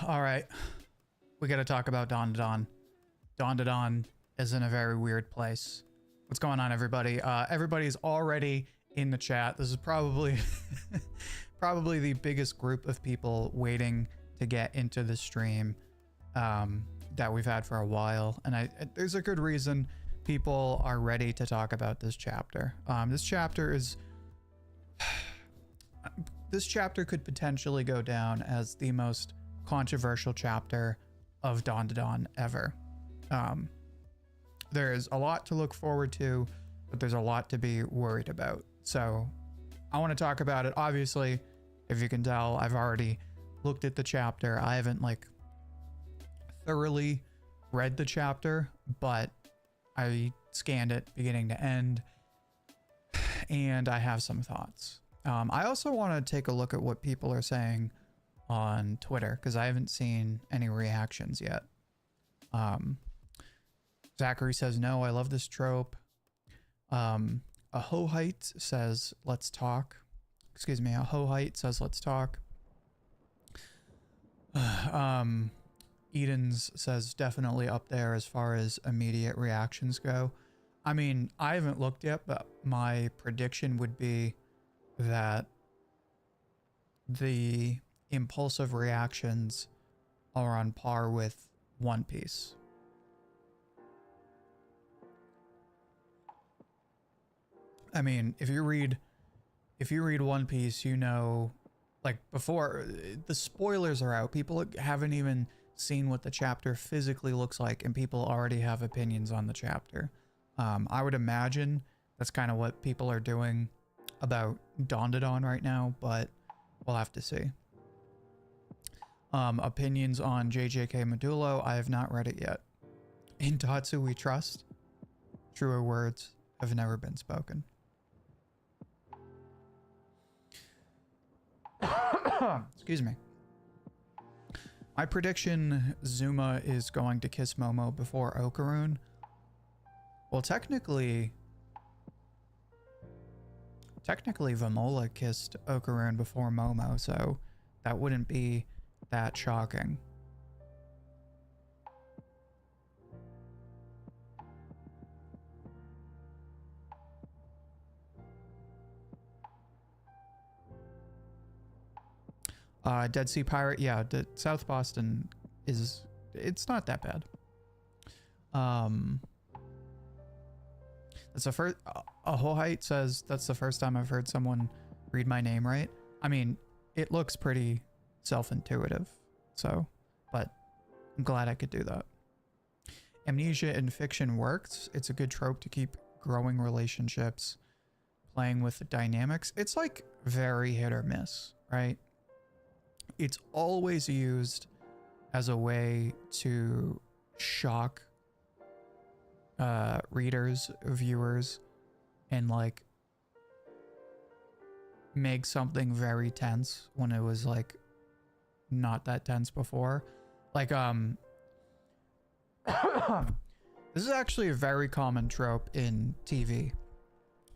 All right, we got to talk about Dandadan. Dandadan is in a very weird place. What's going on, everybody? Everybody's already in the chat. This is probably probably the biggest group of people waiting to get into the stream that we've had for a while, and there's a good reason people are ready to talk about this chapter. This chapter could potentially go down as the most controversial chapter of Dandadan ever. There's a lot to look forward to, but there's a lot to be worried about. So I want to talk about it. Obviously, if you can tell, I've already looked at the chapter. I haven't thoroughly read the chapter, but I scanned it beginning to end, and I have some thoughts. I also want to take a look at what people are saying on Twitter, because I haven't seen any reactions yet. Zachary says, no, I love this trope. Ahohite says, let's talk. Excuse me, Ahohite says, let's talk. Edens says, definitely up there as far as immediate reactions go. I mean, I haven't looked yet, but my prediction would be that the impulsive reactions are on par with One Piece. I mean, if you read One Piece, you know, before the spoilers are out, people haven't even seen what the chapter physically looks like, and people already have opinions on the chapter. I would imagine that's kind of what people are doing about Dandadan right now, but we'll have to see. Opinions on JJK Modulo, I have not read it yet. In Tatsu we trust. Truer words have never been spoken. Excuse me. My prediction, Zuma is going to kiss Momo before Okaroon. Well, technically Vamola kissed Okaroon before Momo, so that wouldn't be that shocking. Dead Sea Pirate, yeah, South Boston it's not that bad. That's the first. Ahohite says that's the first time I've heard someone read my name right. I mean, it looks pretty self-intuitive, so, but I'm glad I could do that. Amnesia in fiction works. It's a good trope to keep growing relationships, playing with the dynamics. It's like very hit or miss, right? It's always used as a way to shock readers, viewers, and make something very tense when it was not that tense before. This is actually a very common trope in TV,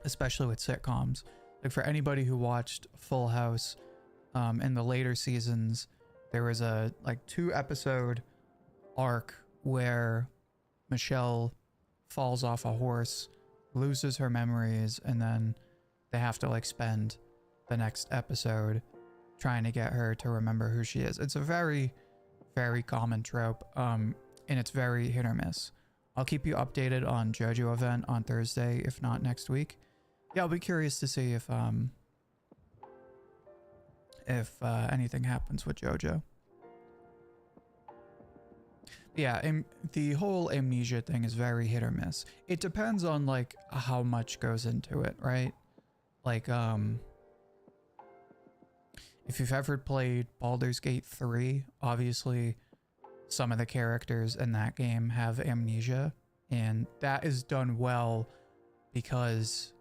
especially with sitcoms. For anybody who watched Full House, in the later seasons, there was a 2-episode arc where Michelle falls off a horse, loses her memories, and then they have to spend the next episode trying to get her to remember who she is. It's a very, very common trope, and it's very hit or miss. I'll keep you updated on JoJo event on Thursday, if not next week. Yeah, I'll be curious to see if anything happens with JoJo. Yeah, the whole Amnesia thing is very hit or miss. It depends on how much goes into it, right? If you've ever played Baldur's Gate 3, obviously some of the characters in that game have amnesia, and that is done well because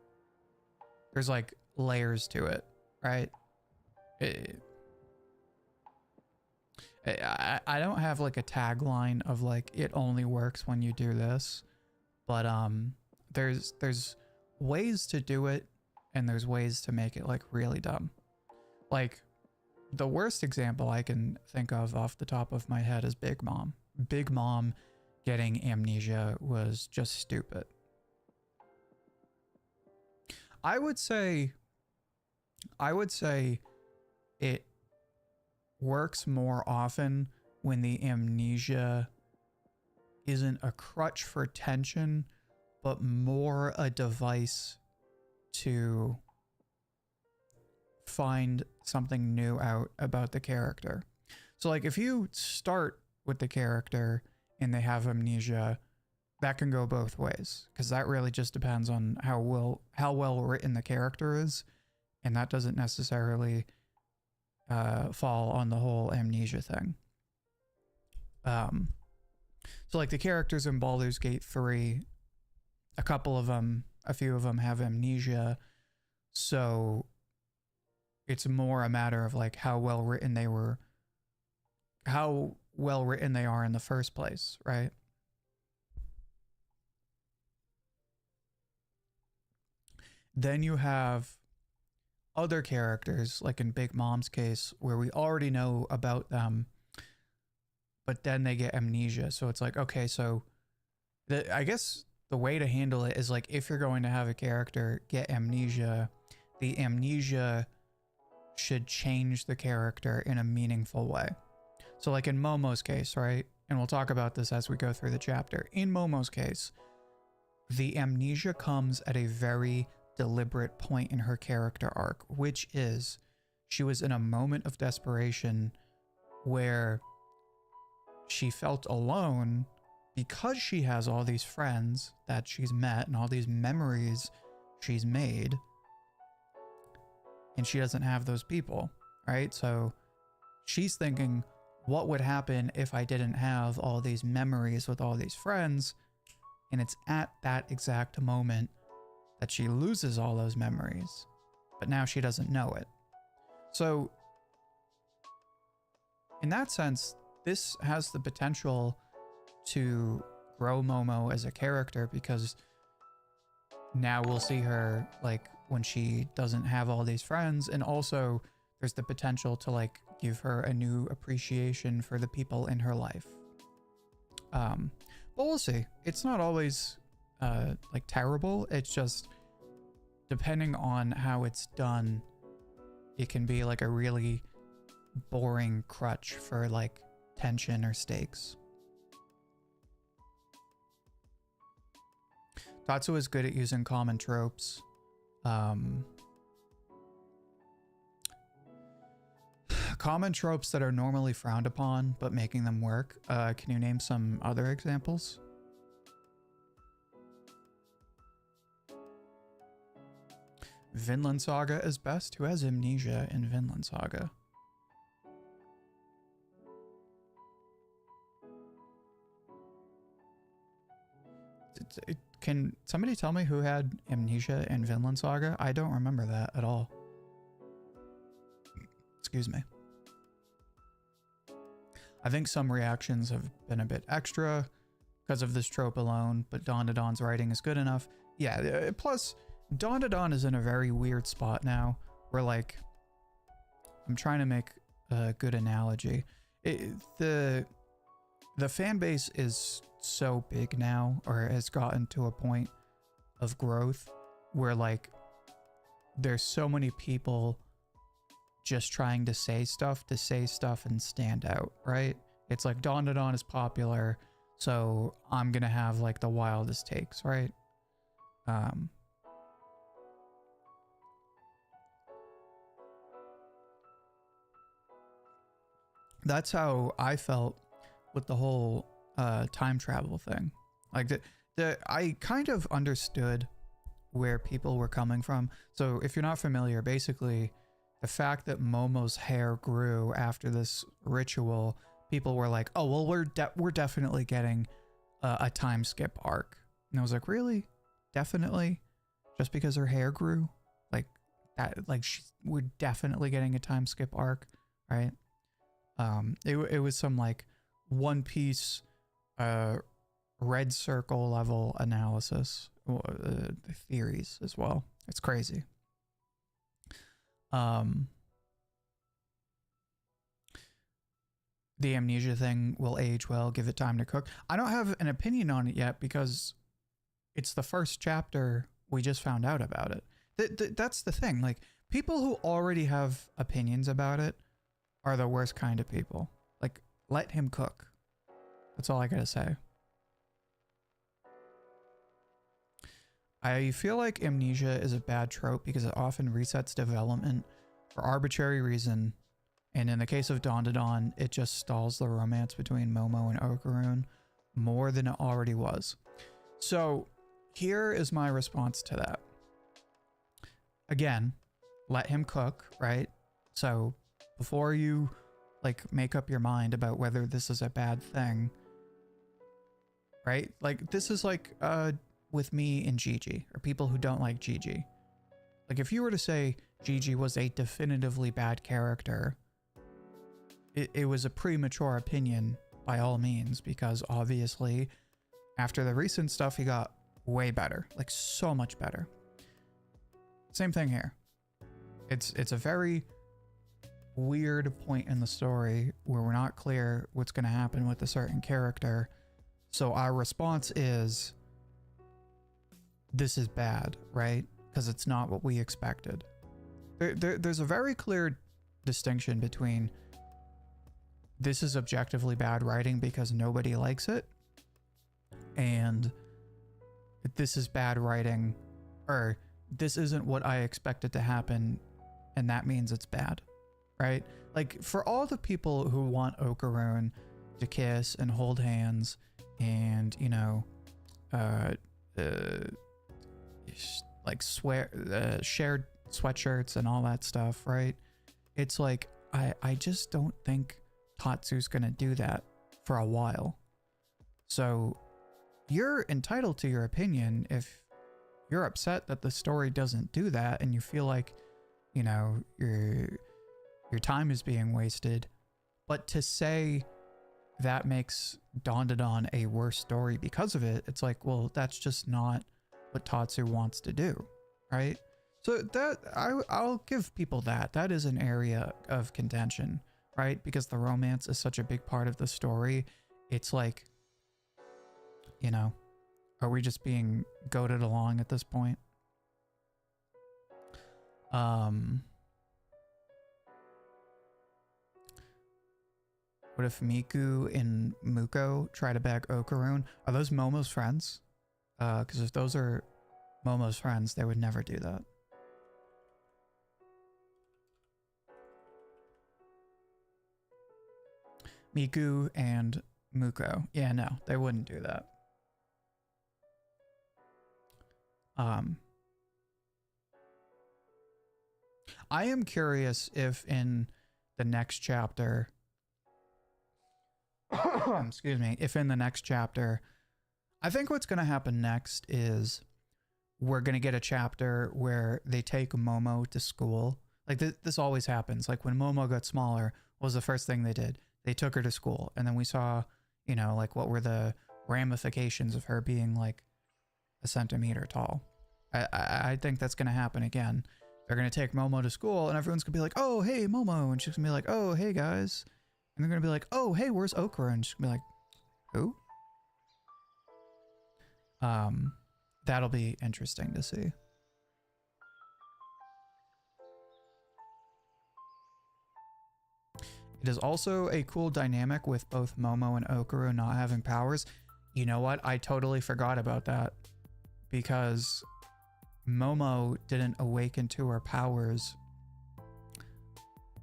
there's layers to it, right? I don't have a tagline of it only works when you do this, but there's ways to do it, and there's ways to make it really dumb. the worst example I can think of off the top of my head is Big Mom. Big Mom getting amnesia was just stupid. I would say it works more often when the amnesia isn't a crutch for tension, but more a device to find something new out about the character. So like if you start with the character and they have amnesia, that can go both ways, because that really just depends on how well written the character is, and that doesn't necessarily fall on the whole amnesia thing. So like the characters in Baldur's Gate 3, a few of them have amnesia, so it's more a matter of like how well written they are in the first place, right? Then you have other characters, like in Big Mom's case, where we already know about them, but then they get amnesia. So it's like, okay, so I guess the way to handle it is like, if you're going to have a character get amnesia, the amnesia should change the character in a meaningful way. So like in Momo's case, right? And we'll talk about this as we go through the chapter. In Momo's case, the amnesia comes at a very deliberate point in her character arc, which is she was in a moment of desperation where she felt alone because she has all these friends that she's met and all these memories she's made, and she doesn't have those people, right? So she's thinking, what would happen if I didn't have all these memories with all these friends? And it's at that exact moment that she loses all those memories, but now she doesn't know it. So in that sense, this has the potential to grow Momo as a character, because now we'll see her like when she doesn't have all these friends, and also there's the potential to like give her a new appreciation for the people in her life. But we'll see. It's not always like terrible. It's just depending on how it's done, it can be like a really boring crutch for like tension or stakes. Tatsu is good at using common tropes. Common tropes that are normally frowned upon, but making them work. Can you name some other examples? Vinland Saga is best. Who has amnesia in Vinland Saga? Can somebody tell me who had amnesia in Vinland Saga? I don't remember that at all. Excuse me. I think some reactions have been a bit extra because of this trope alone, but Dandadan's writing is good enough. Yeah, plus Dandadan is in a very weird spot now where, like, I'm trying to make a good analogy. The fan base is so big now, or has gotten to a point of growth where, like, there's so many people just trying to say stuff and stand out, right? It's like Dandadan is popular, so I'm gonna have like the wildest takes, right? That's how I felt with the whole time travel thing. Like I kind of understood where people were coming from. So if you're not familiar, basically the fact that Momo's hair grew after this ritual, people were like, oh, well, we're definitely getting a time skip arc. And I was like, really? Definitely? Just because her hair grew? Like that, like we're definitely getting a time skip arc, right? It was some like One Piece red circle level analysis, the theories as well. It's crazy. the Amnesia thing will age well, give it time to cook. I don't have an opinion on it yet because it's the first chapter. We just found out about it. That's the thing. Like, people who already have opinions about it are the worst kind of people. Like, let him cook. That's all I gotta say. I feel like Amnesia is a bad trope because it often resets development for arbitrary reason. And in the case of Dandadan, it just stalls the romance between Momo and Okarun more than it already was. So here is my response to that. Again, let him cook, right? So before you like make up your mind about whether this is a bad thing, right? Like, this is like with me and Gigi, or people who don't like Gigi. Like, if you were to say Gigi was a definitively bad character, it was a premature opinion by all means, because obviously after the recent stuff he got way better, like so much better. Same thing here. It's a very weird point in the story where we're not clear what's going to happen with a certain character. So our response is, this is bad, right? Because it's not what we expected. There's a very clear distinction between this is objectively bad writing because nobody likes it, and this is bad writing, or this isn't what I expected to happen, and that means it's bad, right? Like, for all the people who want Okarun to kiss and hold hands and, you know, like shared sweatshirts and all that stuff, right? It's like, I just don't think Tatsu's gonna do that for a while. So you're entitled to your opinion if you're upset that the story doesn't do that and you feel like, you know, your time is being wasted. But to say that makes Dandadan a worse story because of it, it's like, well, that's just not what Tatsu wants to do, right? So that I'll give people that. That is an area of contention, right? Because the romance is such a big part of the story. It's like, you know, are we just being goaded along at this point? What if Miku and Muko try to bag Okarun? Are those Momo's friends? Because if those are Momo's friends, they would never do that. Miku and Muko. Yeah, no, they wouldn't do that. I am curious if in the next chapter, excuse me, if in the next chapter, I think what's going to happen next is we're going to get a chapter where they take Momo to school. Like this always happens. Like when Momo got smaller, what was the first thing they did? They took her to school. And then we saw, you know, like what were the ramifications of her being like a centimeter tall. I think that's going to happen again. They're going to take Momo to school and everyone's going to be like, oh, hey, Momo. And she's going to be like, oh, hey, guys. And they're going to be like, oh, hey, where's Okra? And she's going to be like, who? That'll be interesting to see. It is also a cool dynamic with both Momo and Okaru not having powers. You know what? I totally forgot about that because Momo didn't awaken to her powers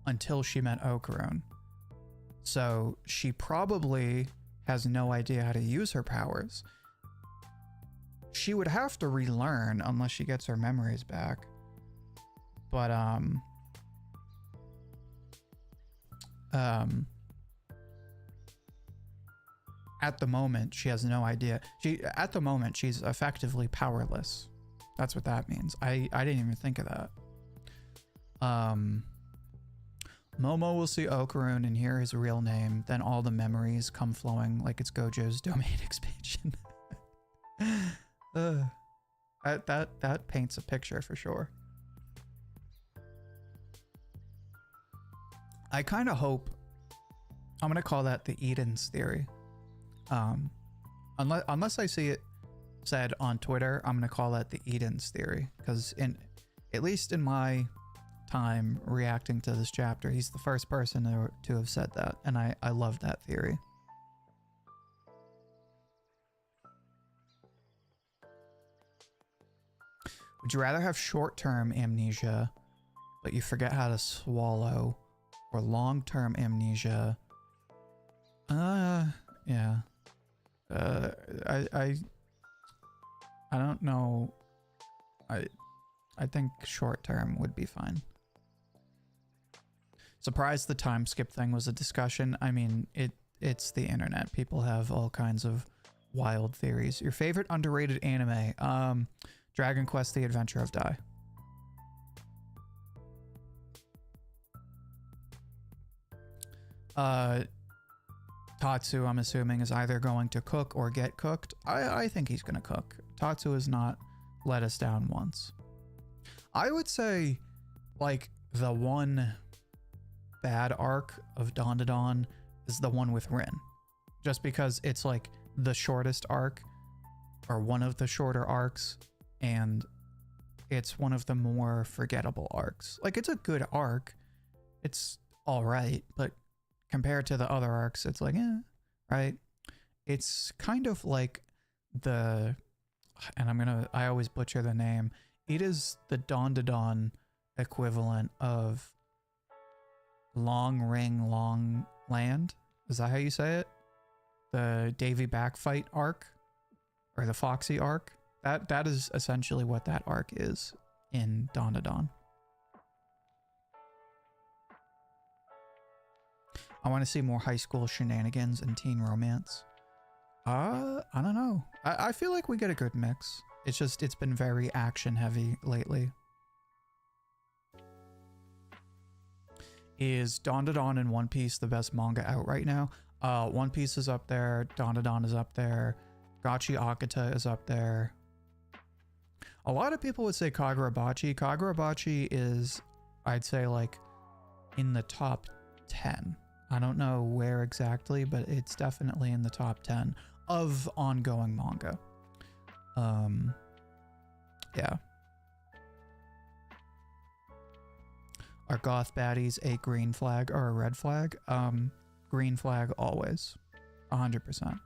until she met Okarun. So she probably has no idea how to use her powers. She would have to relearn unless she gets her memories back. But at the moment she has no idea. At the moment she's effectively powerless. That's what that means. I didn't even think of that. Momo will see Okarun and hear his real name, then all the memories come flowing like it's Gojo's domain expansion. That paints a picture for sure. I kind of hope I'm gonna call that the Eden's theory. Unless I see it said on Twitter, I'm gonna call that the Eden's theory, because at least in my time reacting to this chapter, he's the first person to have said that, and I love that theory. Would you rather have short-term amnesia, but you forget how to swallow, or long-term amnesia? Yeah. I don't know. I think short-term would be fine. Surprised the time skip thing was a discussion. I mean, it's the internet. People have all kinds of wild theories. Your favorite underrated anime? Dragon Quest: The Adventure of Dai. Tatsu, I'm assuming, is either going to cook or get cooked. I think he's gonna cook. Tatsu has not let us down once. I would say, like, the one bad arc of Dandadan is the one with Rin. Just because it's, like, the shortest arc, or one of the shorter arcs, and it's one of the more forgettable arcs. Like, it's a good arc. It's alright, but compared to the other arcs, it's like, right? It's kind of like the, and I always butcher the name. It is the Dandadan equivalent of Long Ring, Long Land. Is that how you say it? The Davy Backfight arc, or the Foxy arc. That is essentially what that arc is in Dandadan. I want to see more high school shenanigans and teen romance. I don't know. I feel like we get a good mix. It's just, it's been very action heavy lately. Is Dandadan and One Piece the best manga out right now? One Piece is up there. Dandadan is up there. Gachi Akata is up there. A lot of people would say Kagurabachi. Kagurabachi is, I'd say, like, in the top 10. I don't know where exactly, but it's definitely in the top 10 of ongoing manga. Yeah. Are goth baddies a green flag or a red flag? Green flag always. 100%.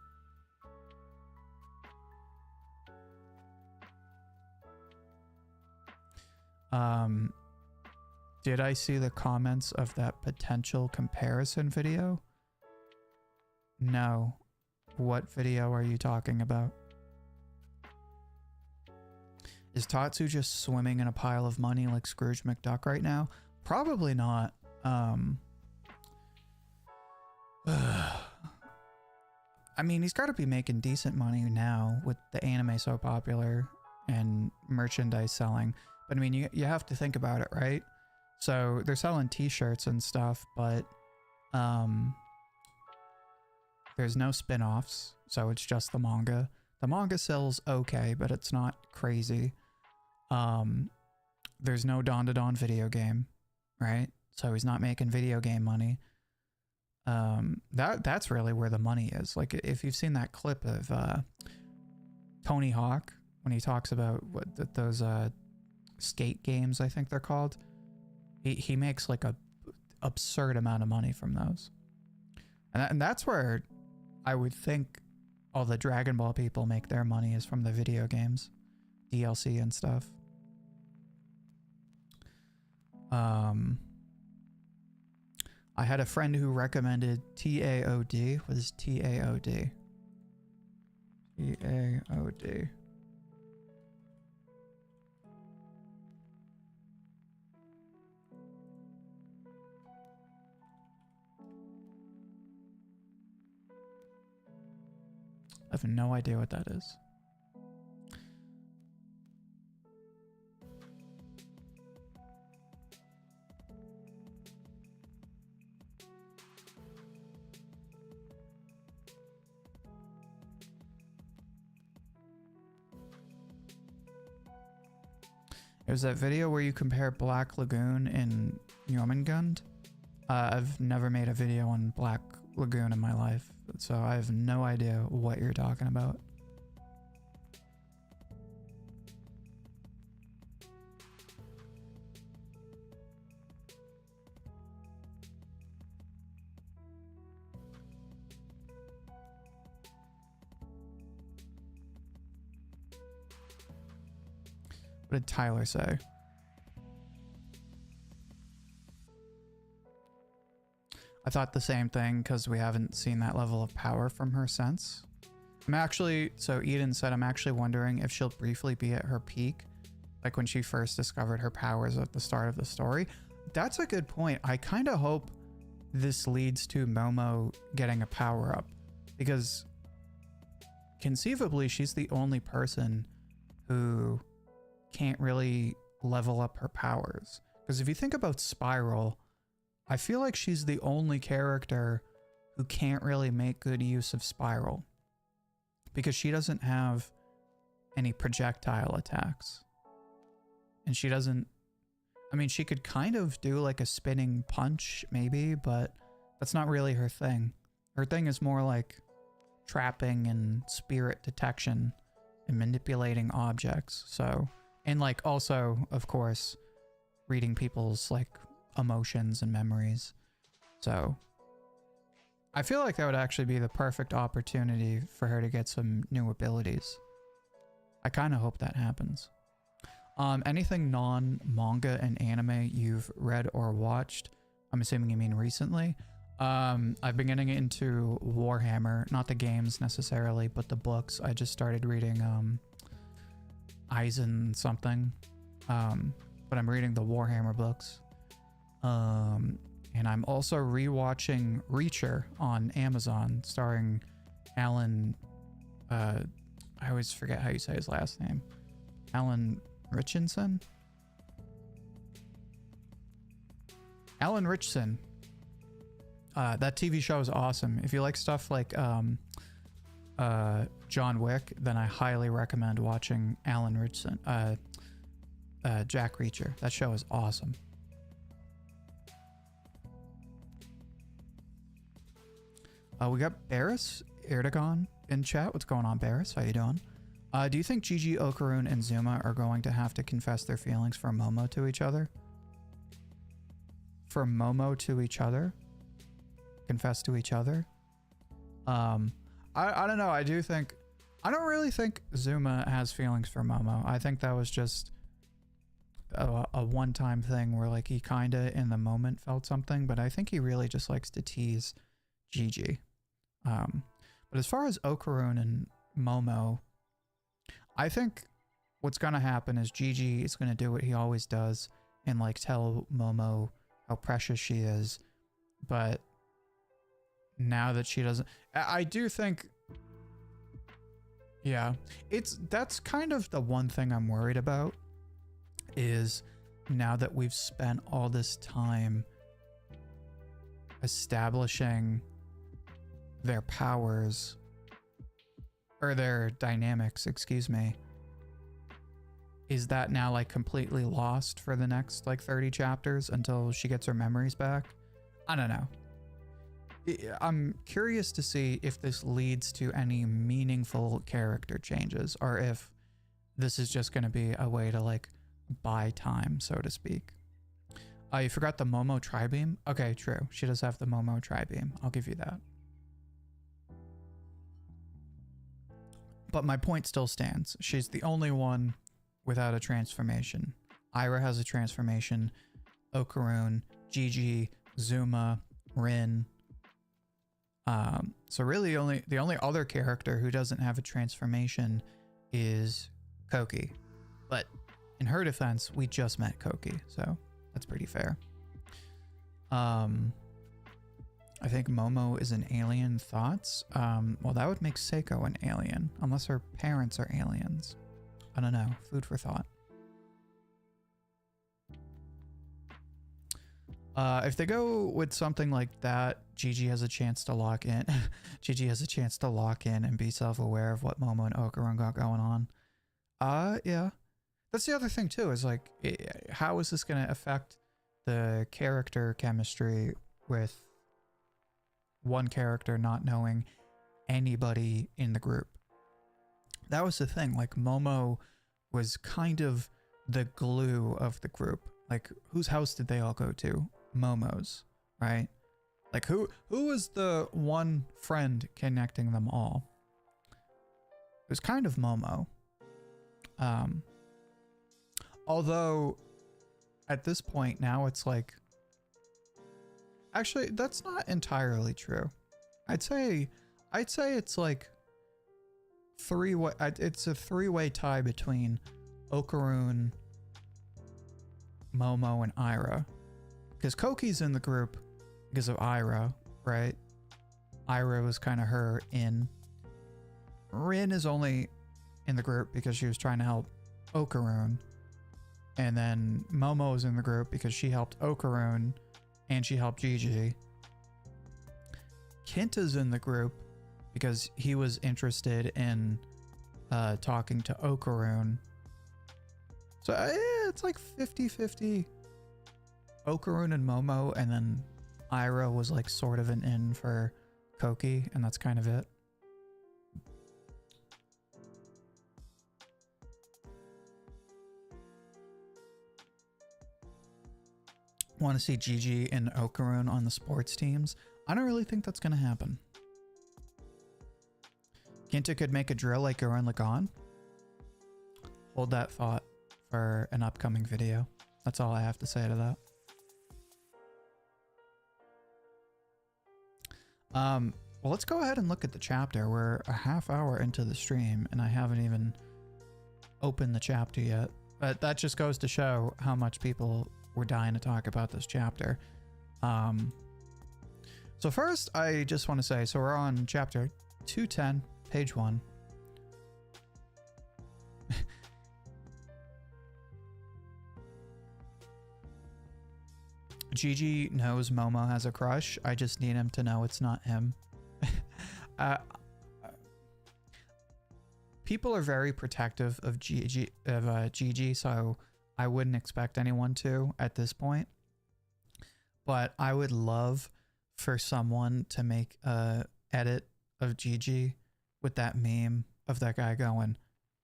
Did I see the comments of that potential comparison video? No. What video are you talking about? Is Tatsu just swimming in a pile of money like Scrooge McDuck right now? Probably not. I mean, he's got to be making decent money now with the anime so popular and merchandise selling. But I mean, you have to think about it, right? So they're selling t-shirts and stuff, but there's no spin-offs, so it's just the manga. The manga sells okay, but it's not crazy. There's no Dandadan video game, right? So he's not making video game money. That's really where the money is. Like, if you've seen that clip of Tony Hawk when he talks about what those skate games, I think they're called. He makes like a absurd amount of money from those. And that's where I would think all the Dragon Ball people make their money, is from the video games, DLC and stuff. I had a friend who recommended TAOD. What is TAOD? TAOD. I have no idea what that is. It was that video where you compare Black Lagoon and Jormungand. I've never made a video on Black lagoon in my life, so I have no idea what you're talking about. What did Tyler say? I thought the same thing because we haven't seen that level of power from her since. I'm actually, so Eden said, I'm actually wondering if she'll briefly be at her peak, like when she first discovered her powers at the start of the story. That's a good point. I kind of hope this leads to Momo getting a power up, because conceivably she's the only person who can't really level up her powers. Because if you think about Spiral, I feel like she's the only character who can't really make good use of Spiral, because she doesn't have any projectile attacks. And she doesn't, I mean, she could kind of do like a spinning punch maybe, but that's not really her thing. Her thing is more like trapping and spirit detection and manipulating objects. So, and like also, of course, reading people's like emotions and memories. So I feel like that would actually be the perfect opportunity for her to get some new abilities. I kind of hope that happens. Anything non-manga and anime you've read or watched? I'm assuming you mean recently. I've been getting into Warhammer, not the games necessarily, but the books. I just started reading Eisen something, but I'm reading the Warhammer books. And I'm also rewatching Reacher on Amazon, starring Alan, I always forget how you say his last name. Alan Richardson? Alan Richardson. That TV show is awesome. If you like stuff like John Wick, then I highly recommend watching Alan Richardson, Jack Reacher. That show is awesome. We got Barris Erdogan in chat. What's going on, Barris? How you doing? Do you think Gigi, Okarun, and Zuma are going to have to confess their feelings for Momo to each other? For Momo to each other? Confess to each other? I don't know. I don't really think Zuma has feelings for Momo. I think that was just a one-time thing where like he kind of in the moment felt something, but I think he really just likes to tease Gigi. But as far as Okarun and Momo, I think what's going to happen is Gigi is going to do what he always does and like tell Momo how precious she is. But now that she doesn't, I do think, yeah, that's kind of the one thing I'm worried about, is now that we've spent all this time establishing their powers, or their dynamics, excuse me, is that now like completely lost for the next like 30 chapters until she gets her memories back? I don't know. I'm curious to see if this leads to any meaningful character changes, or if this is just going to be a way to like buy time, so to speak. You forgot the Momo Tri-Beam? Okay, true. She does have the Momo Tri-Beam. I'll give you that. But my point still stands. She's the only one without a transformation. Ira has a transformation. Okarun, Gigi, Zuma, Rin. So really the only other character who doesn't have a transformation is Koki. But in her defense, we just met Koki, so that's pretty fair. I think Momo is an alien. Thoughts? Well, that would make Seiko an alien, unless her parents are aliens. I don't know. Food for thought. If they go with something like that, Gigi has a chance to lock in. Gigi has a chance to lock in and be self-aware of what Momo and Okarun got going on. Yeah. That's the other thing too, is like, how is this going to affect the character chemistry with one character not knowing anybody in the group. That was the thing. Like, Momo was kind of the glue of the group. Like, whose house did they all go to? Momo's, right? Like, who was the one friend connecting them all? It was kind of Momo. Although at this point now it's like, actually that's not entirely true. I'd say it's like it's a three-way tie between Okarun, Momo, and Ira. Because Koki's in the group because of Ira, right? Ira was kind of her in. Rin is only in the group because she was trying to help Okarun. And then Momo is in the group because she helped Okarun and she helped Gigi. Kinta's in the group because he was interested in talking to Okarun. So it's like 50-50 Okarun and Momo, and then Ira was like sort of an in for Koki, and that's kind of it. Want to see Gigi and Okarun on the sports teams? I don't really think that's going to happen. Kinta could make a drill like Gurren Lagann. Hold that thought for an upcoming video. That's all I have to say to that. Well, let's go ahead and look at the chapter. We're a half hour into the stream and I haven't even opened the chapter yet. But that just goes to show how much people were dying to talk about this chapter. So first, I just want to say, so we're on chapter 210, page 1. Gigi knows Momo has a crush. I just need him to know it's not him. People are very protective of Gigi, so I wouldn't expect anyone to at this point. But I would love for someone to make a edit of Gigi with that meme of that guy going,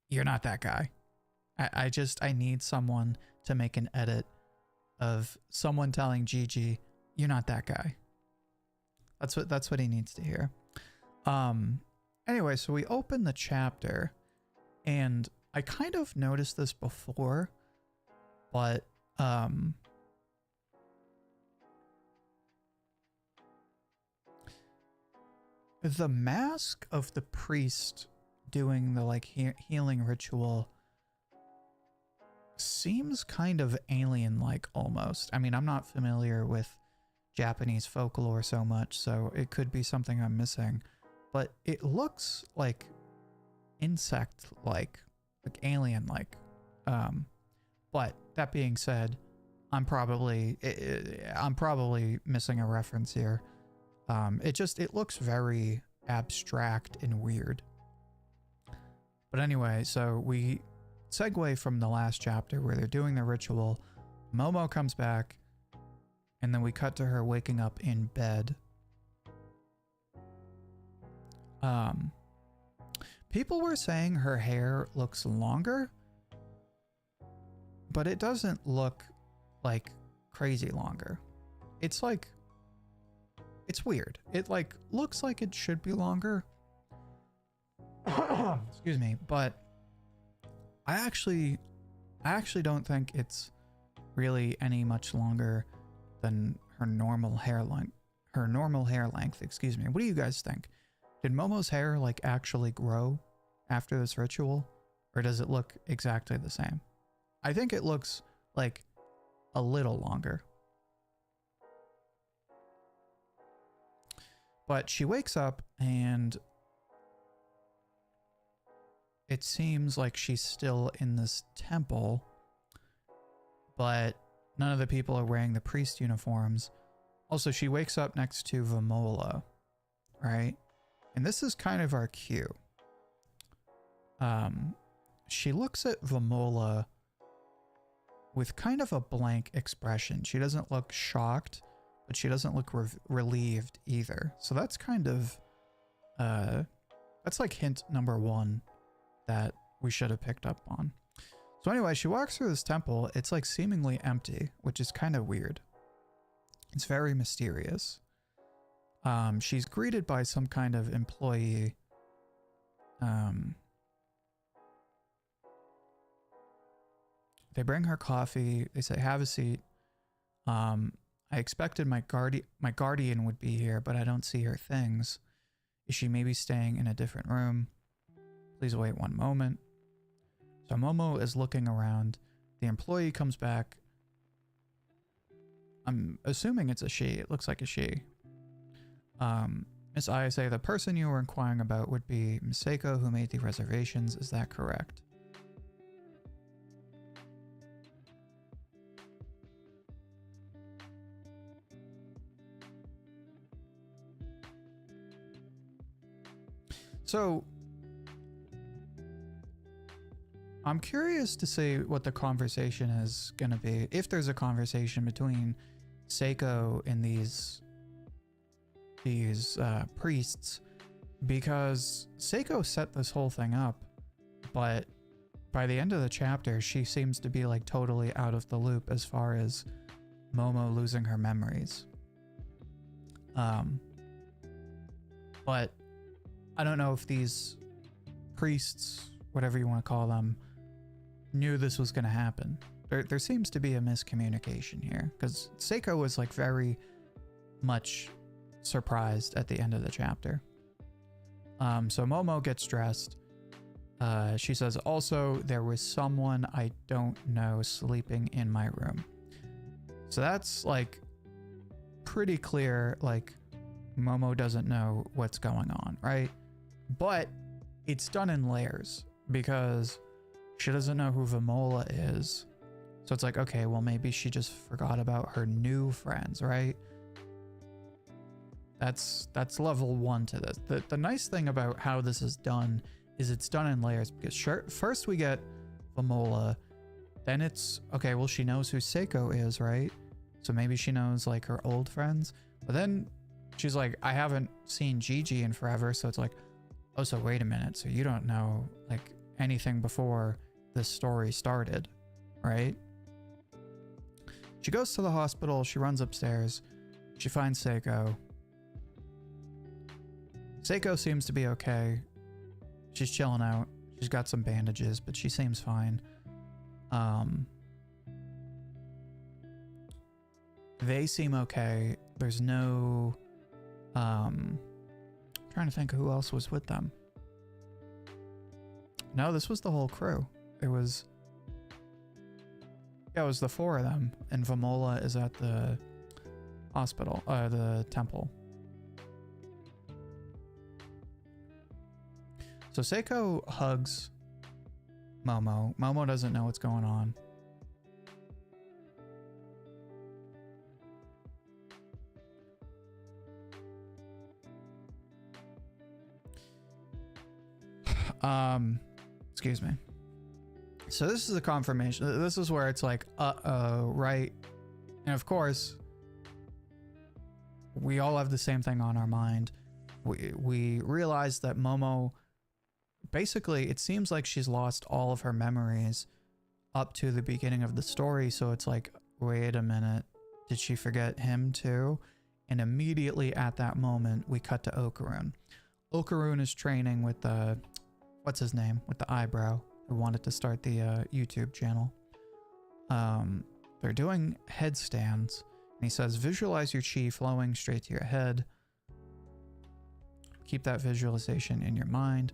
"You're not that guy." I need someone to make an edit of someone telling Gigi, "You're not that guy." That's what he needs to hear. Anyway, so we open the chapter, and I kind of noticed this before, but the mask of the priest doing the like healing ritual seems kind of alien-like almost. I mean, I'm not familiar with Japanese folklore so much, so it could be something I'm missing, but it looks like insect-like, like alien-like. But that being said, I'm probably missing a reference here. It looks very abstract and weird. But anyway, so we segue from the last chapter where they're doing the ritual. Momo comes back, and then we cut to her waking up in bed. People were saying her hair looks longer, but it doesn't look like crazy longer. It's like, it's weird. It like looks like it should be longer. Excuse me, but I actually don't think it's really any much longer than her normal hair length. Excuse me. What do you guys think? Did Momo's hair like actually grow after this ritual, or does it look exactly the same? I think it looks like a little longer. But she wakes up and it seems like she's still in this temple, but none of the people are wearing the priest uniforms. Also, she wakes up next to Vamola, right? And this is kind of our cue. She looks at Vamola with kind of a blank expression. She doesn't look shocked, but she doesn't look relieved either. So that's kind of, that's like hint number one that we should have picked up on. So anyway, she walks through this temple. It's like seemingly empty, which is kind of weird. It's very mysterious. She's greeted by some kind of employee. They bring her coffee. They say, have a seat. I expected my guardian would be here, but I don't see her things. Is she maybe staying in a different room? Please wait one moment. So Momo is looking around. The employee comes back. I'm assuming it's a she. It looks like a she. Miss Ayase, the person you were inquiring about would be Miseko, who made the reservations. Is that correct? So I'm curious to see what the conversation is going to be, if there's a conversation between Seiko and these priests, because Seiko set this whole thing up, but by the end of the chapter, she seems to be like totally out of the loop as far as Momo losing her memories. But I don't know if these priests, whatever you want to call them, knew this was going to happen. There seems to be a miscommunication here, because Seiko was like very much surprised at the end of the chapter. So Momo gets dressed. She says, also, there was someone I don't know sleeping in my room. So that's like pretty clear, like Momo doesn't know what's going on, right? But it's done in layers because she doesn't know who Vimola is. So it's like, okay, well, maybe she just forgot about her new friends, right? That's level one to this. The nice thing about how this is done is it's done in layers, because first we get Vimola, then it's, okay, well, she knows who Seiko is, right? So maybe she knows like her old friends, but then she's like, I haven't seen Gigi in forever. So it's like, oh, so wait a minute. So you don't know like anything before this story started, right? She goes to the hospital. She runs upstairs. She finds Seiko. Seiko seems to be okay. She's chilling out. She's got some bandages, but she seems fine. They seem okay. There's no... trying to think who else was with them. No, this was the whole crew. It was... Yeah, it was the four of them. And Vimola is at the hospital, the temple. So Seiko hugs Momo. Momo doesn't know what's going on. Excuse me. So this is a confirmation. This is where it's like, uh-oh, right? And of course, we all have the same thing on our mind. We realize that Momo, basically, it seems like she's lost all of her memories up to the beginning of the story. So it's like, wait a minute, did she forget him too? And immediately at that moment, we cut to Okarun. Okarun is training with the, what's his name? With the eyebrow, who wanted to start the YouTube channel. They're doing headstands. And he says, visualize your chi flowing straight to your head. Keep that visualization in your mind.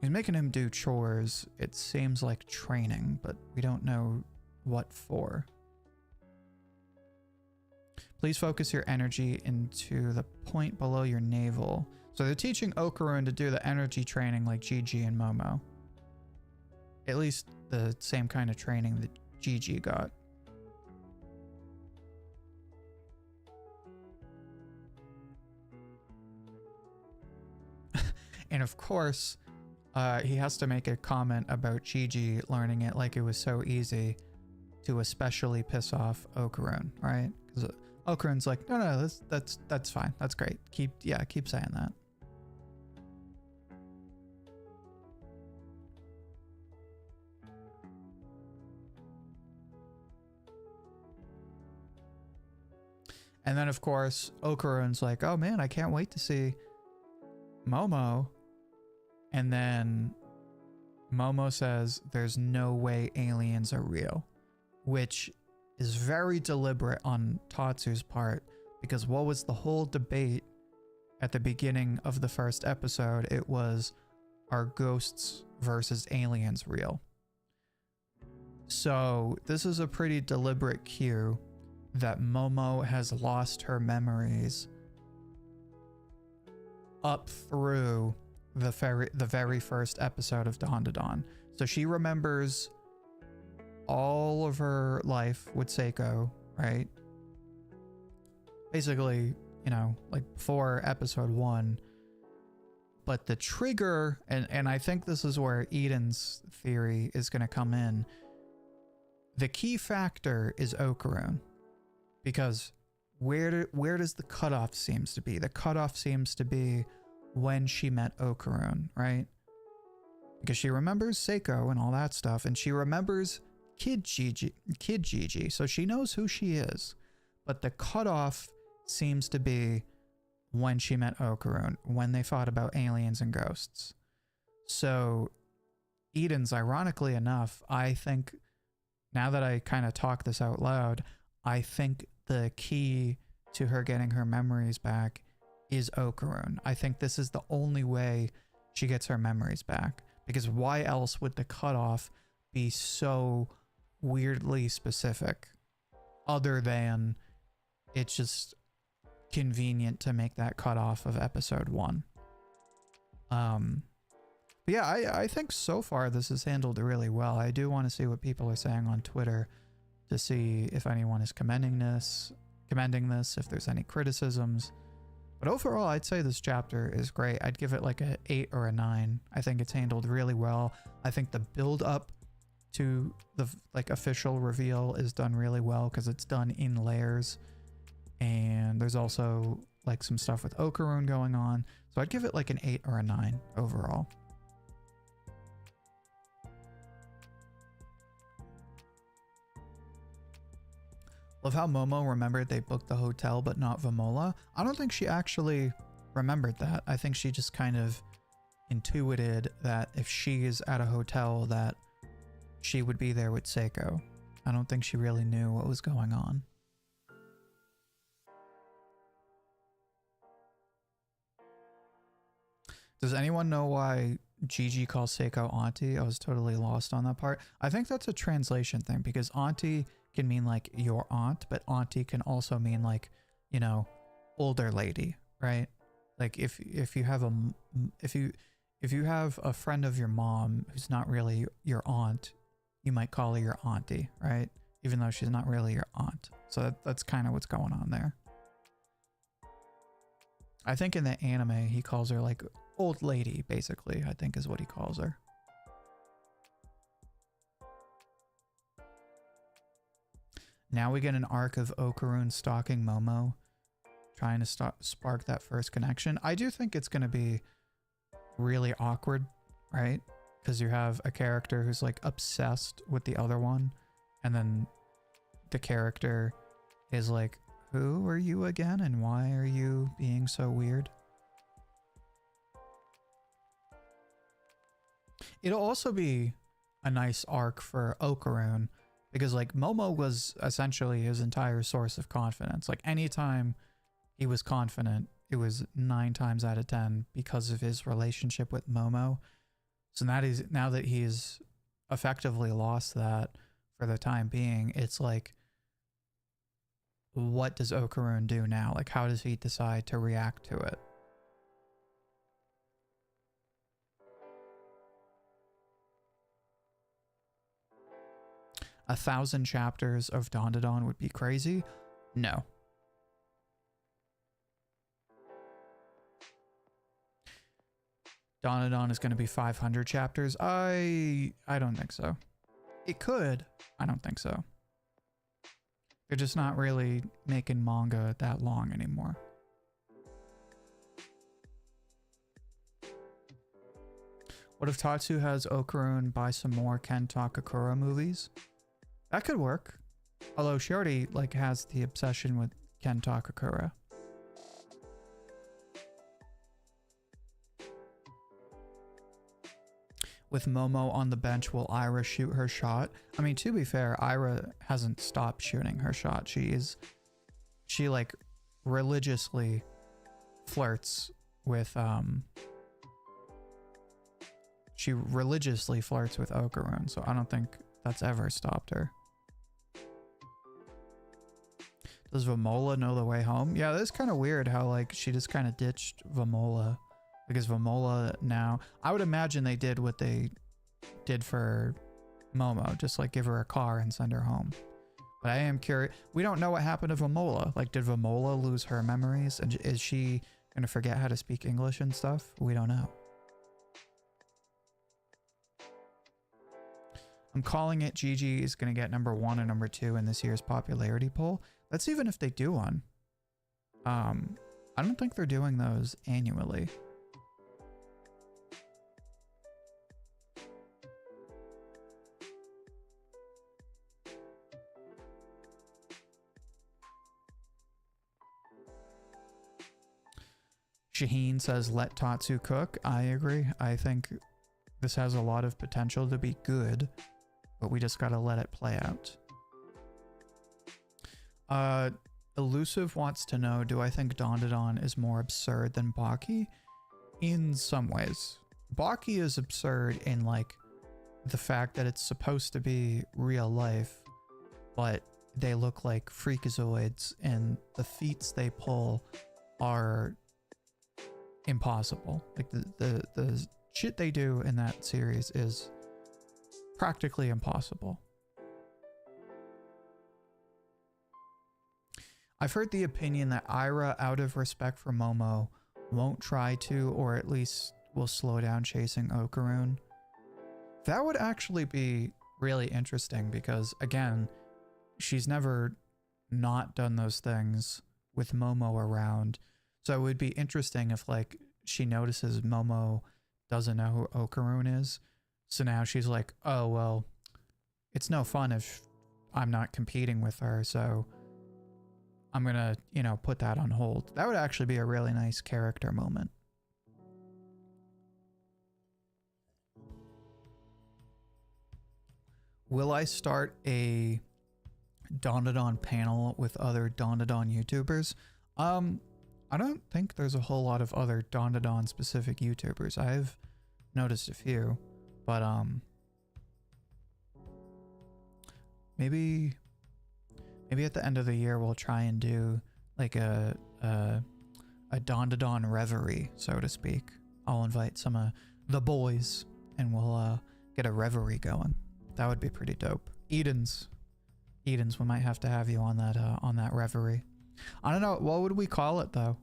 He's making him do chores. It seems like training, but we don't know what for. Please focus your energy into the point below your navel. So they're teaching Okarun to do the energy training like Gigi and Momo. At least the same kind of training that Gigi got. And of course, he has to make a comment about Gigi learning it like it was so easy. to especially piss off Okarun, right? Because Okarun's like, no, that's fine. That's great. Keep saying that. And then, of course, Okarun's like, oh man, I can't wait to see Momo. And then Momo says, there's no way aliens are real, which is very deliberate on Tatsu's part, because what was the whole debate at the beginning of the first episode? It was, are ghosts versus aliens real? So this is a pretty deliberate cue that Momo has lost her memories up through the very first episode of Dandadan. So she remembers all of her life with Seiko, right? Basically, you know, like before episode 1. But the trigger, and I think this is where Eden's theory is going to come in. The key factor is Okarun. Because where does the cutoff seems to be? The cutoff seems to be when she met Okarun, right? Because she remembers Seiko and all that stuff, and she remembers Kid Gigi, so she knows who she is. But the cutoff seems to be when she met Okarun, when they fought about aliens and ghosts. So Eden's, ironically enough, I think, now that I kind of talk this out loud, I think the key to her getting her memories back is Okarun. I think this is the only way she gets her memories back, because why else would the cutoff be so weirdly specific, other than it's just convenient to make that cutoff of episode 1. But yeah, I think so far this is handled really well. I do want to see what people are saying on Twitter to see if anyone is commending this, if there's any criticisms. But overall, I'd say this chapter is great. I'd give it like a 8 or a 9. I think it's handled really well. I think the build up to the like official reveal is done really well, because it's done in layers. And there's also like some stuff with Okarun going on. So I'd give it like an 8 or a 9 overall. Love how Momo remembered they booked the hotel but not Vamola. I don't think she actually remembered that. I think she just kind of intuited that if she is at a hotel that she would be there with Seiko. I don't think she really knew what was going on. Does anyone know why Gigi calls Seiko auntie? I was totally lost on that part. I think that's a translation thing, because auntie can mean like your aunt, but auntie can also mean like, you know, older lady, right? Like if you have a friend of your mom who's not really your aunt, you might call her your auntie, right? Even though she's not really your aunt. So that's kind of what's going on there. I think in the anime he calls her like old lady, basically, I think is what he calls her. Now we get an arc of Okarun stalking Momo, trying to spark that first connection. I do think it's going to be really awkward, right? Because you have a character who's like obsessed with the other one, and then the character is like, who are you again, and why are you being so weird? It'll also be a nice arc for Okarun, because like Momo was essentially his entire source of confidence. Like anytime he was confident, it was 9 times out of 10 because of his relationship with Momo. So now that he's effectively lost that for the time being, it's like, what does Okarun do now? Like, how does he decide to react to it? A 1,000 chapters of Dandadan would be crazy? No. Dandadan is going to be 500 chapters? I don't think so. It could. I don't think so. They're just not really making manga that long anymore. What if Tatsu has Okarun buy some more Ken Takakura movies? That could work. Although she already like has the obsession with Ken Takakura. With Momo on the bench, will Ira shoot her shot? I mean, to be fair, Ira hasn't stopped shooting her shot. She like religiously flirts with Okarun, so I don't think that's ever stopped her. Does Vamola know the way home? Yeah, that's kind of weird how like she just kind of ditched Vamola. Because Vamola now, I would imagine they did what they did for Momo, just like give her a car and send her home. But I am curious, we don't know what happened to Vamola. Like, did Vamola lose her memories? And is she gonna forget how to speak English and stuff? We don't know. I'm calling it Gigi is gonna get number 1 and number 2 in this year's popularity poll. That's even if they do one. I don't think they're doing those annually. Shaheen says, let Tatsu cook. I agree. I think this has a lot of potential to be good, but we just gotta let it play out. Elusive wants to know, do I think Dandadan is more absurd than Baki? In some ways. Baki is absurd in like the fact that it's supposed to be real life, but they look like freakazoids and the feats they pull are impossible. Like the shit they do in that series is practically impossible. I've heard the opinion that Ira, out of respect for Momo, won't try to, or at least will slow down chasing Okarun. That would actually be really interesting because, again, she's never not done those things with Momo around. So it would be interesting if, like, she notices Momo doesn't know who Okarun is. So now she's like, oh, well, it's no fun if I'm not competing with her, so I'm gonna, you know, put that on hold. That would actually be a really nice character moment. Will I start a Dandadan panel with other Dandadan YouTubers? I don't think there's a whole lot of other Dandadan specific YouTubers. I've noticed a few, but maybe at the end of the year we'll try and do like a Dandadan reverie, so to speak. I'll invite some of the boys and we'll get a reverie going. That would be pretty dope. Edens, we might have to have you on that reverie. I don't know, what would we call it though?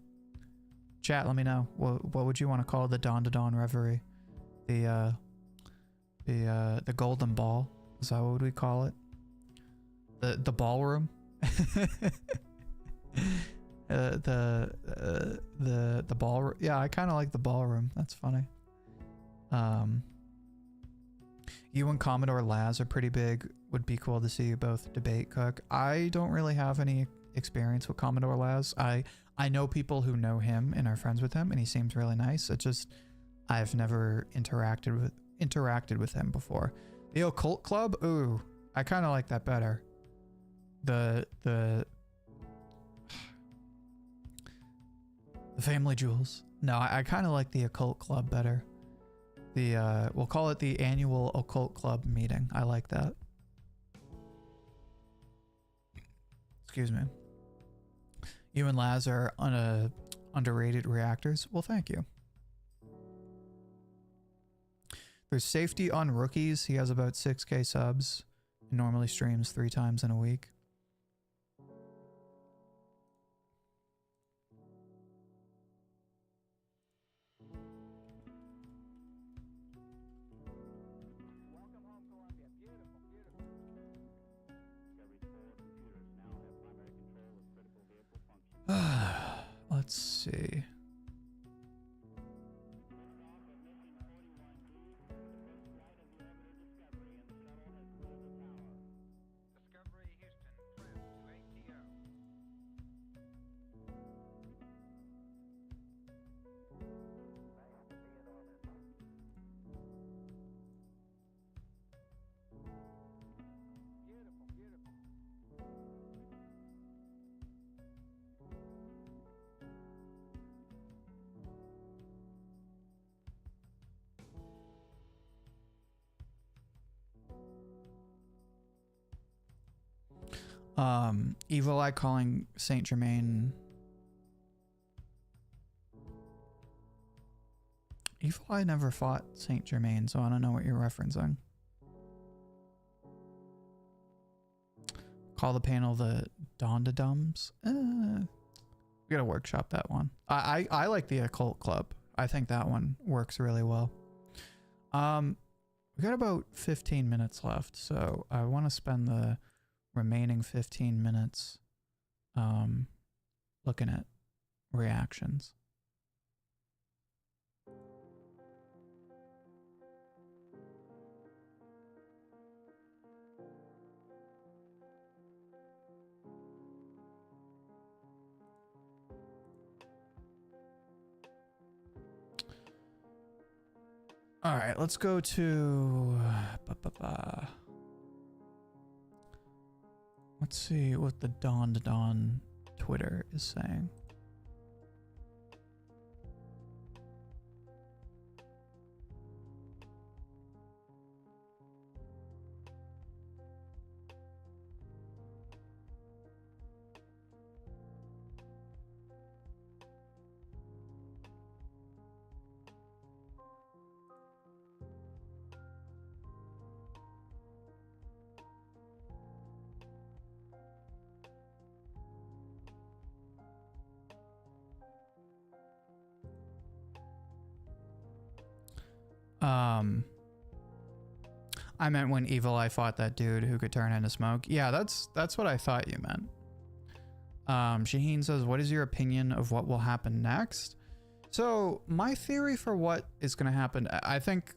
Chat, let me know. What would you want to call the Dandadan reverie? The golden ball. Is that what would we call it? The ballroom? The ballroom. Yeah, I kind of like the ballroom. That's funny. You and Commodore Laz are pretty big. Would be cool to see you both debate cook. I don't really have any experience with Commodore Laz. I know people who know him and are friends with him, and he seems really nice. It just, I've never interacted with him before. The Occult Club? Ooh, I kind of like that better. The Family Jewels. No, I kind of like the Occult Club better. We'll call it the annual Occult Club meeting. I like that. Excuse me. You and Laz are underrated reactors. Well, thank you. There's safety on rookies. He has about 6K subs. He normally streams 3 times in a week. see. Evil Eye calling Saint Germain. Evil Eye never fought Saint Germain, so I don't know what you're referencing. Call the panel the Dondadums. We gotta workshop that one. I like the Occult Club. I think that one works really well. We got about 15 minutes left, so I want to spend the remaining 15 minutes looking at reactions. All right, let's go to let's see what the Dandadan Twitter is saying. I meant when Evil Eye fought that dude who could turn into smoke. Yeah, that's what I thought you meant. Shaheen says, what is your opinion of what will happen next? So my theory for what is going to happen, I think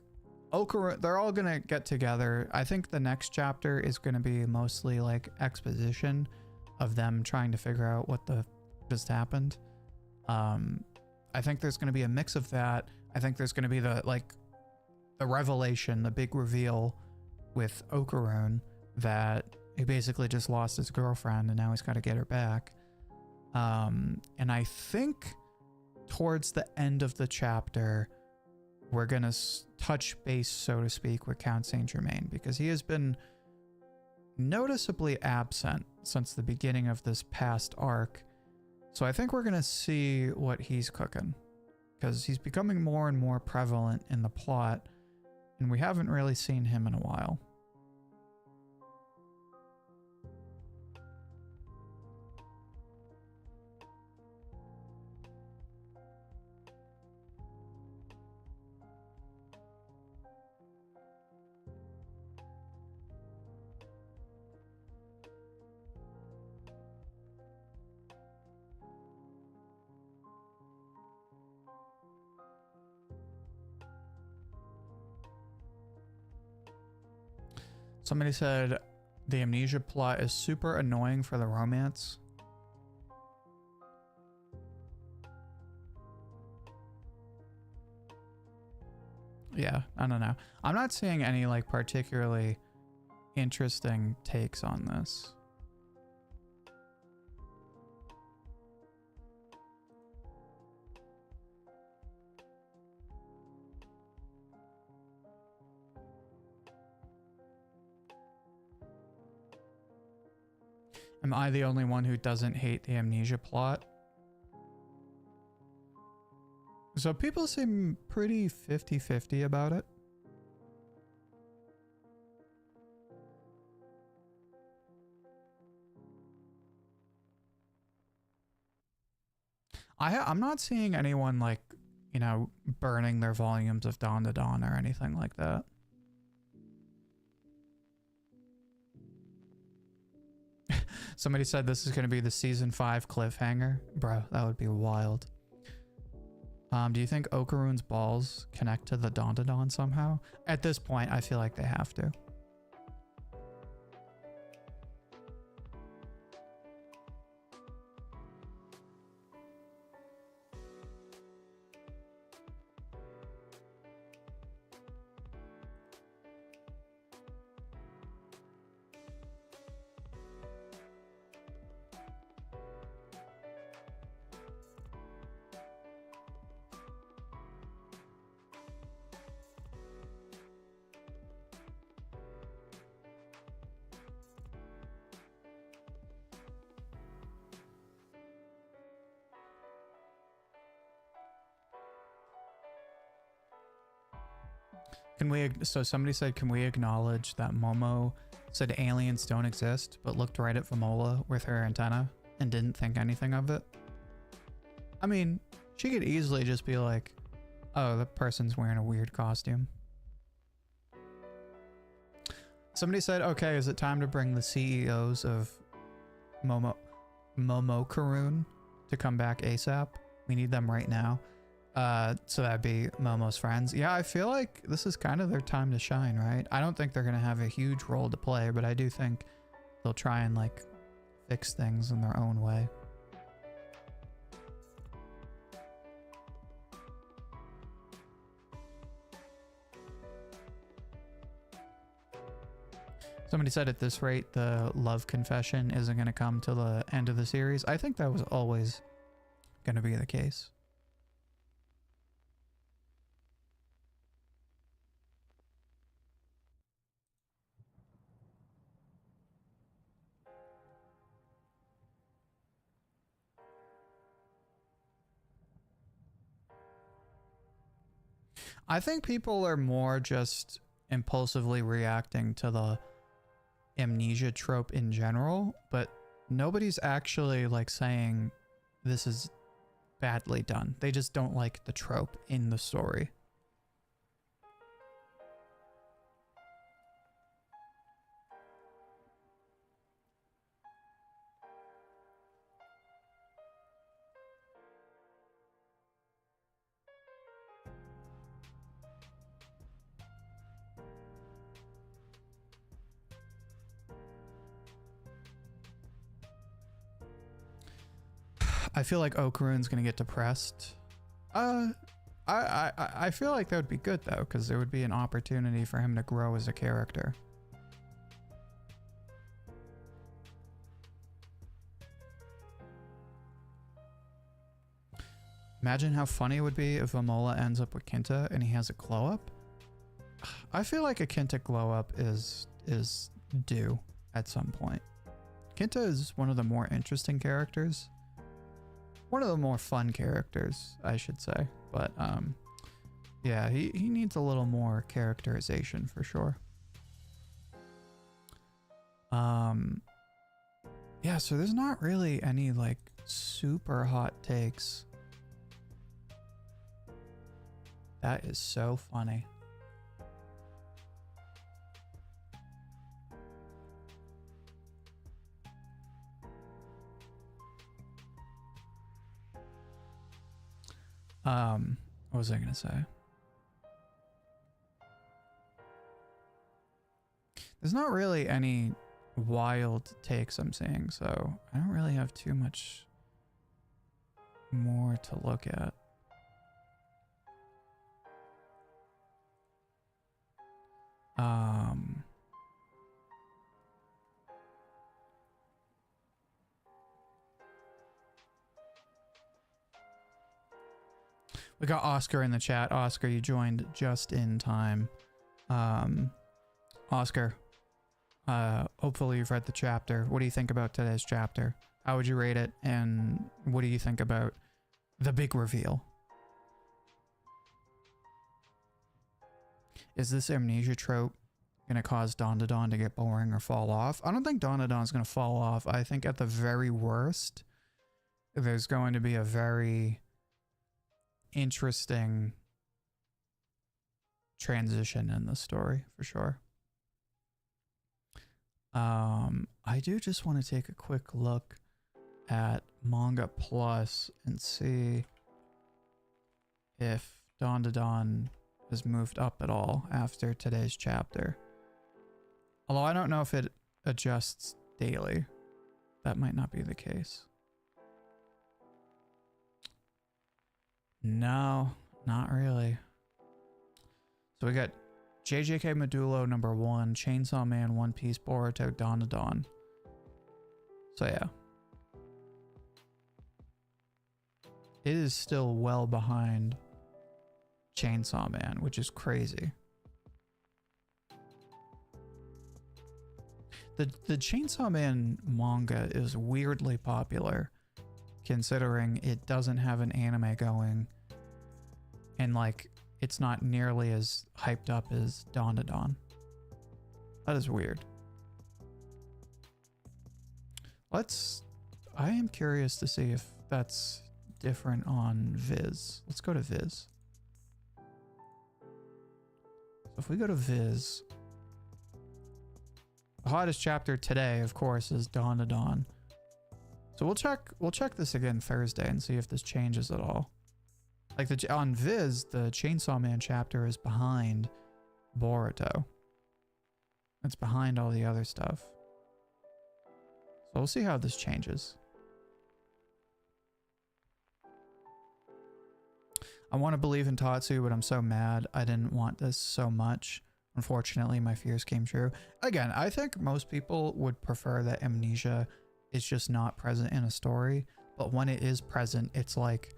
they're all going to get together. I think the next chapter is going to be mostly like exposition of them trying to figure out what the just happened. I think there's going to be a mix of that. I think there's going to be the revelation, the big reveal with Okarun that he basically just lost his girlfriend and now he's got to get her back. And I think towards the end of the chapter, we're going to touch base, so to speak, with Count Saint Germain, because he has been noticeably absent since the beginning of this past arc. So I think we're going to see what he's cooking, because he's becoming more and more prevalent in the plot, and we haven't really seen him in a while. Somebody said the Amnesia plot is super annoying for the romance. Yeah, I don't know. I'm not seeing any like particularly interesting takes on this. Am I the only one who doesn't hate the Amnesia plot? So people seem pretty 50-50 about it. I'm not seeing anyone like, you know, burning their volumes of Dandadan or anything like that. Somebody said this is going to be the season 5 cliffhanger. Bro, that would be wild. Do you think Okarune's balls connect to the Dandadan somehow? At this point, I feel like they have to. So somebody said, can we acknowledge that Momo said aliens don't exist, but looked right at Vamola with her antenna and didn't think anything of it? I mean, she could easily just be like, oh, the person's wearing a weird costume. Somebody said, okay, is it time to bring the CEOs of Momo Karun to come back ASAP? We need them right now. So that'd be Momo's friends. Yeah, I feel like this is kind of their time to shine, right? I don't think they're going to have a huge role to play, but I do think they'll try and like fix things in their own way. Somebody said at this rate, the love confession isn't going to come till the end of the series. I think that was always going to be the case. I think people are more just impulsively reacting to the amnesia trope in general, but nobody's actually like saying this is badly done. They just don't like the trope in the story. I feel like Okarune's gonna get depressed. I feel like that would be good though, because there would be an opportunity for him to grow as a character. Imagine how funny it would be if Vamola ends up with Kinta and he has a glow up. I feel like a Kinta glow up is due at some point. Kinta is one of the more interesting characters. One of the more fun characters, I should say. But yeah, he needs a little more characterization for sure. Yeah, so there's not really any like super hot takes. That is so funny. What was I gonna say? There's not really any wild takes I'm seeing, so I don't really have too much more to look at. We got Oscar in the chat. Oscar, you joined just in time. Oscar, hopefully you've read the chapter. What do you think about today's chapter? How would you rate it? And what do you think about the big reveal? Is this amnesia trope going to cause Dandadan to get boring or fall off? I don't think Dandadan's going to fall off. I think at the very worst, there's going to be a very interesting transition in the story for sure. I do just want to take a quick look at Manga Plus and see if Dandadan has moved up at all after today's chapter. Although I don't know if it adjusts daily. That might not be the case. No, not really. So we got JJK Modulo #1, Chainsaw Man, One Piece, Boruto, Dandadan. So yeah. It is still well behind Chainsaw Man, which is crazy. The Chainsaw Man manga is weirdly popular, considering it doesn't have an anime going, and like it's not nearly as hyped up as Dandadan. That is weird. I am curious to see if that's different on Viz. Let's go to Viz. So if we go to Viz, the hottest chapter today, of course, is Dandadan. So we'll check this again Thursday and see if this changes at all. Like on Viz, the Chainsaw Man chapter is behind Boruto. It's behind all the other stuff. So we'll see how this changes. I want to believe in Tatsu, but I'm so mad. I didn't want this so much. Unfortunately, my fears came true. Again, I think most people would prefer that Amnesia is just not present in a story. But when it is present, it's like,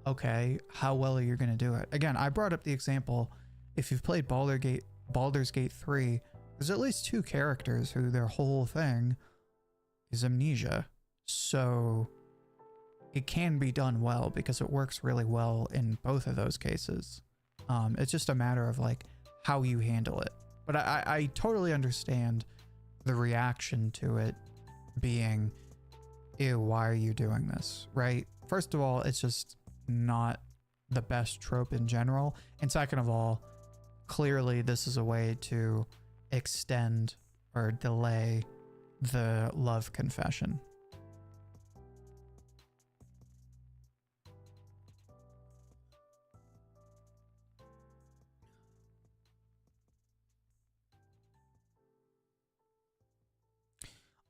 okay, how well are you going to do it? Again, I brought up the example, if you've played Baldur's Gate 3, there's at least 2 characters who their whole thing is amnesia. So it can be done well because it works really well in both of those cases. It's just a matter of like how you handle it. But I totally understand the reaction to it being, ew, why are you doing this, right? First of all, it's just not the best trope in general. And second of all, clearly this is a way to extend or delay the love confession.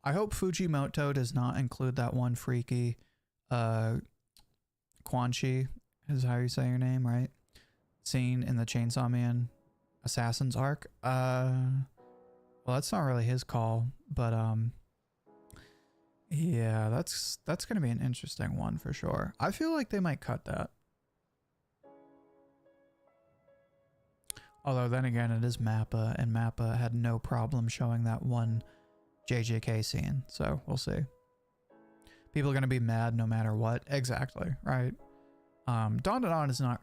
I hope Fujimoto does not include that one freaky Quan Chi is how you say your name, right? Scene in the Chainsaw Man Assassin's arc. Well, that's not really his call, but yeah, that's gonna be an interesting one for sure. I feel like they might cut that. Although then again, it is Mappa, and Mappa had no problem showing that one JJK scene, so we'll see. People are going to be mad no matter what. Exactly, right? Dandadan is not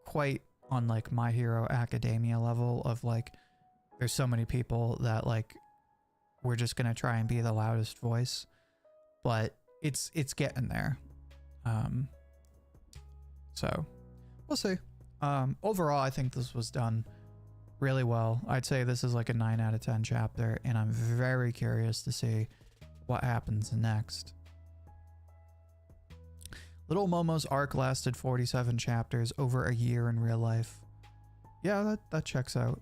quite on like My Hero Academia level of like, there's so many people that like, we're just going to try and be the loudest voice, but it's getting there. So we'll see. Overall, I think this was done really well. I'd say this is like a 9 out of 10 chapter, and I'm very curious to see what happens next. Little Momo's arc lasted 47 chapters, over a year in real life. Yeah, that checks out.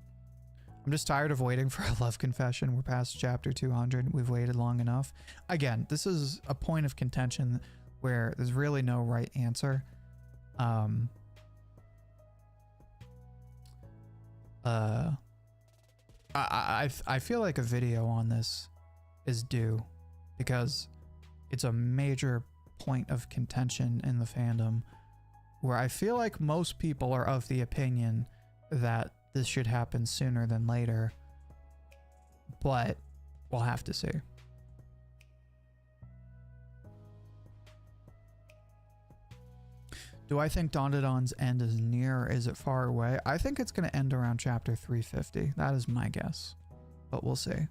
I'm just tired of waiting for a love confession. We're past chapter 200. We've waited long enough. Again, this is a point of contention where there's really no right answer. I feel like a video on this is due because it's a major point of contention in the fandom where I feel like most people are of the opinion that this should happen sooner than later, but we'll have to see. Do I think Dandadan's end is near or is it far away? I think it's going to end around chapter 350. That is my guess, but we'll see.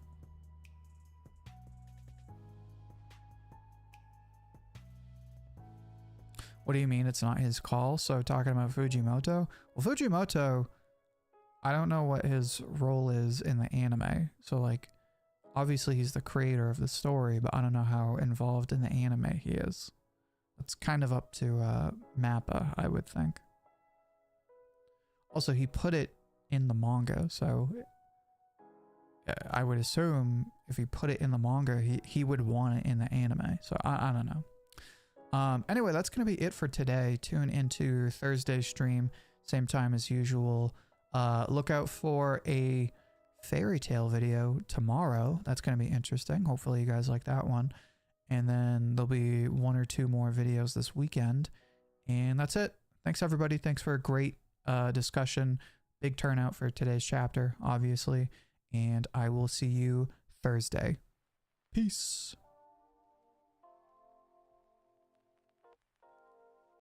What do you mean it's not his call? So talking about Fujimoto? Well, Fujimoto, I don't know what his role is in the anime. So like, obviously he's the creator of the story, but I don't know how involved in the anime he is. It's kind of up to Mappa, I would think. Also, he put it in the manga, so I would assume if he put it in the manga, he would want it in the anime. So I don't know. Anyway, that's going to be it for today. Tune into Thursday's stream, same time as usual. Look out for a fairy tale video tomorrow. That's going to be interesting. Hopefully you guys like that one. And then there'll be 1 or 2 more videos this weekend. And that's it. Thanks everybody. Thanks for a great discussion. Big turnout for today's chapter, obviously. And I will see you Thursday. Peace.